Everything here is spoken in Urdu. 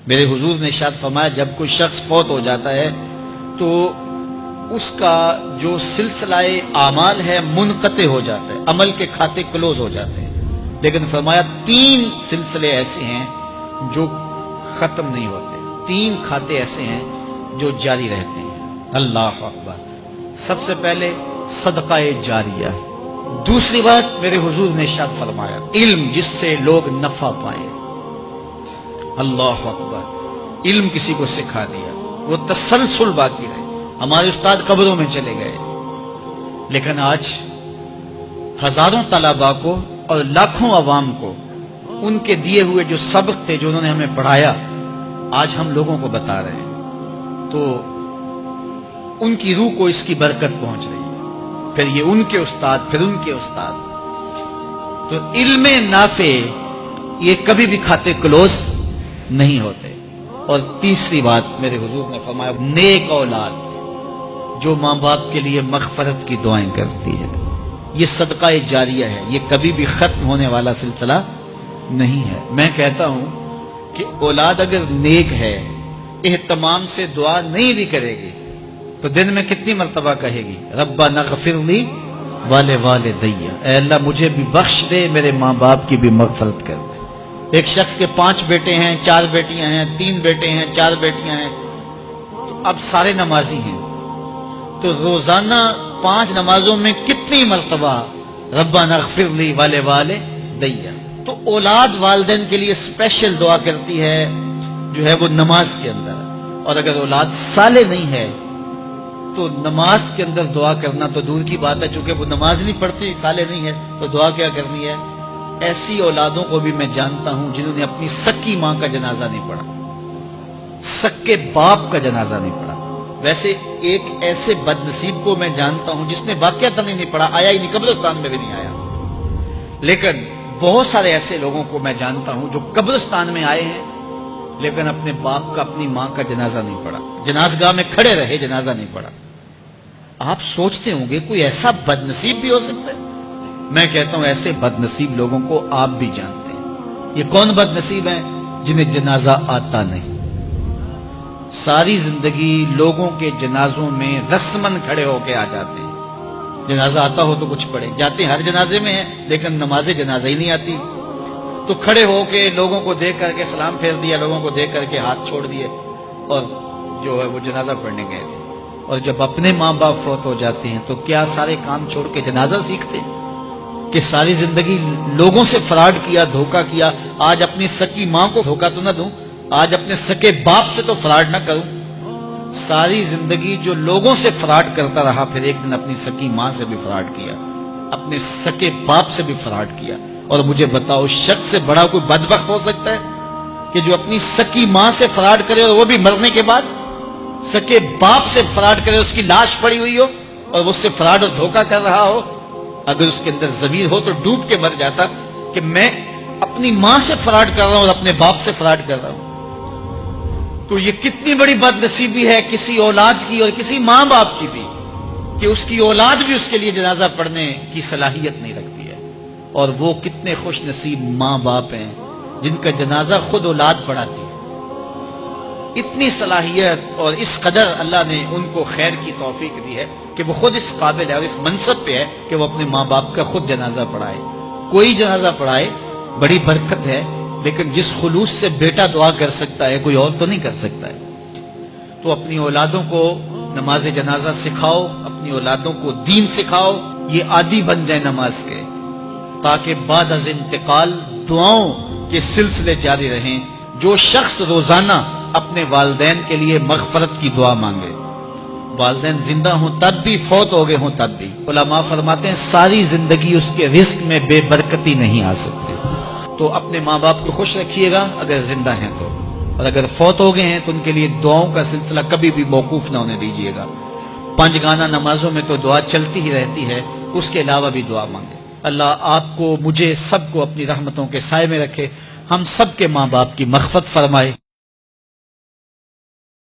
میرے حضور نے ارشاد فرمایا جب کوئی شخص فوت ہو جاتا ہے تو اس کا جو سلسلہ اعمال ہے منقطع ہو جاتا ہے، عمل کے کھاتے کلوز ہو جاتے ہیں، لیکن فرمایا 3 سلسلے ایسے ہیں جو ختم نہیں ہوتے، 3 کھاتے ایسے ہیں جو جاری رہتے ہیں۔ اللہ اکبر۔ سب سے پہلے صدقہ جاریہ، دوسری بات میرے حضور نے ارشاد فرمایا علم جس سے لوگ نفع پائیں۔ اللہ اکبر۔ علم کسی کو سکھا دیا، وہ تسلسل باقی رہے۔ ہمارے استاد قبروں میں چلے گئے، لیکن آج ہزاروں طلباء کو اور لاکھوں عوام کو ان کے دیے ہوئے جو سبق تھے جو انہوں نے ہمیں پڑھایا آج ہم لوگوں کو بتا رہے ہیں، تو ان کی روح کو اس کی برکت پہنچ رہی ہے، پھر یہ ان کے استاد، پھر ان کے استاد۔ تو علم نافع یہ کبھی بھی کھاتے کلوز نہیں ہوتے۔ اور تیسری بات میرے حضور نے فرمایا نیک اولاد جو ماں باپ کے لیے مغفرت کی دعائیں کرتی ہے، یہ صدقہ جاریہ ہے، یہ کبھی بھی ختم ہونے والا سلسلہ نہیں ہے۔ میں کہتا ہوں کہ اولاد اگر نیک ہے، اہتمام سے دعا نہیں بھی کرے گی تو دن میں کتنی مرتبہ کہے گی ربنا اغفر لی ولوالدی، اے اللہ مجھے بھی بخش دے، میرے ماں باپ کی بھی مغفرت کر دے۔ ایک شخص کے 5 بیٹے ہیں، 4 بیٹیاں ہیں، 3 بیٹے ہیں، 4 بیٹیاں ہیں، تو اب سارے نمازی ہیں، تو روزانہ 5 نمازوں میں کتنی مرتبہ ربنا اغفر لی ولوالدی۔ تو اولاد والدین کے لیے اسپیشل دعا کرتی ہے جو ہے وہ نماز کے اندر، اور اگر اولاد صالح نہیں ہے تو نماز کے اندر دعا کرنا تو دور کی بات ہے، چونکہ وہ نماز نہیں پڑھتی، صالح نہیں ہے تو دعا کیا کرنی ہے۔ ایسی اولادوں کو بھی میں جانتا ہوں جنہوں نے اپنی سکی ماں کا جنازہ نہیں پڑھا، سکے باپ کا جنازہ نہیں پڑھا۔ ویسے ایک ایسے بد نصیب کو میں جانتا ہوں جس نے واقعتاً نہیں پڑھا، آیا ہی نہیں، قبرستان میں بھی نہیں آیا، لیکن بہت سارے ایسے لوگوں کو میں جانتا ہوں جو قبرستان میں آئے ہیں لیکن اپنے باپ کا، اپنی ماں کا جنازہ نہیں پڑھا، جنازگاہ میں کھڑے رہے، جنازہ نہیں پڑھا۔ آپ سوچتے ہوں گے کوئی ایسا بد نصیب بھی ہو سکتا ہے؟ میں کہتا ہوں ایسے بد نصیب لوگوں کو آپ بھی جانتے ہیں۔ یہ کون بد نصیب ہیں؟ جنہیں جنازہ آتا نہیں، ساری زندگی لوگوں کے جنازوں میں رسمن کھڑے ہو کے آ جاتے ہیں، جنازہ آتا ہو تو کچھ پڑھے، جاتے ہیں ہر جنازے میں ہیں لیکن نماز جنازہ ہی نہیں آتی، تو کھڑے ہو کے لوگوں کو دیکھ کر کے سلام پھیر دیا، لوگوں کو دیکھ کر کے ہاتھ چھوڑ دیے اور جو ہے وہ جنازہ پڑھنے گئے تھے۔ اور جب اپنے ماں باپ فوت ہو جاتے ہیں تو کیا سارے کام چھوڑ کے جنازہ سیکھتے ہیں کہ ساری زندگی لوگوں سے فراڈ کیا، دھوکہ کیا، آج اپنی سکی ماں کو دھوکہ تو نہ دوں، آج اپنے سکے باپ سے تو فراڈ نہ کروں۔ ساری زندگی جو لوگوں سے فراڈ کرتا رہا، پھر ایک دن اپنی سکی ماں سے بھی فراڈ کیا، اپنے سکے باپ سے بھی فراڈ کیا۔ اور مجھے بتاؤ شخص سے بڑا کوئی بدبخت ہو سکتا ہے کہ جو اپنی سکی ماں سے فراڈ کرے اور وہ بھی مرنے کے بعد، سکے باپ سے فراڈ کرے، اس کی لاش پڑی ہوئی ہو اور وہ اس سے فراڈ اور دھوکہ کر رہا ہو؟ اگر اس کے اندر ضمیر ہو تو ڈوب کے مر جاتا کہ میں اپنی ماں سے فراڈ کر رہا ہوں اور اپنے باپ سے فراڈ کر رہا ہوں۔ تو یہ کتنی بڑی بد نصیبی ہے کسی اولاد کی اور کسی ماں باپ کی بھی کہ اس کی اولاد بھی اس کے لیے جنازہ پڑھنے کی صلاحیت نہیں رکھتی ہے۔ اور وہ کتنے خوش نصیب ماں باپ ہیں جن کا جنازہ خود اولاد پڑھاتی ہے۔ اتنی صلاحیت اور اس قدر اللہ نے ان کو خیر کی توفیق دی ہے کہ وہ خود اس قابل ہے اور اس منصب پہ ہے کہ وہ اپنے ماں باپ کا خود جنازہ پڑھائے۔ کوئی جنازہ پڑھائے بڑی برکت ہے، لیکن جس خلوص سے بیٹا دعا کر سکتا ہے کوئی اور تو نہیں کر سکتا ہے۔ تو اپنی اولادوں کو نماز جنازہ سکھاؤ، اپنی اولادوں کو دین سکھاؤ، یہ عادی بن جائے نماز کے، تاکہ بعد از انتقال دعاؤں کے سلسلے جاری رہیں۔ جو شخص روزانہ اپنے والدین کے لیے مغفرت کی دعا مانگے، والدین زندہ ہوں تب بھی، فوت ہو گئے ہوں تب بھی، علماء فرماتے ہیں ساری زندگی اس کے رزق میں بے برکتی نہیں آ سکتی۔ تو اپنے ماں باپ کو خوش رکھیے گا اگر زندہ ہیں تو، اور اگر فوت ہو گئے ہیں تو ان کے لیے دعاؤں کا سلسلہ کبھی بھی موقوف نہ ہونے دیجیے گا۔ 5 گانا نمازوں میں تو دعا چلتی ہی رہتی ہے، اس کے علاوہ بھی دعا مانگے۔ اللہ آپ کو، مجھے، سب کو اپنی رحمتوں کے سائے میں رکھے، ہم سب کے ماں باپ کی مغفرت فرمائے۔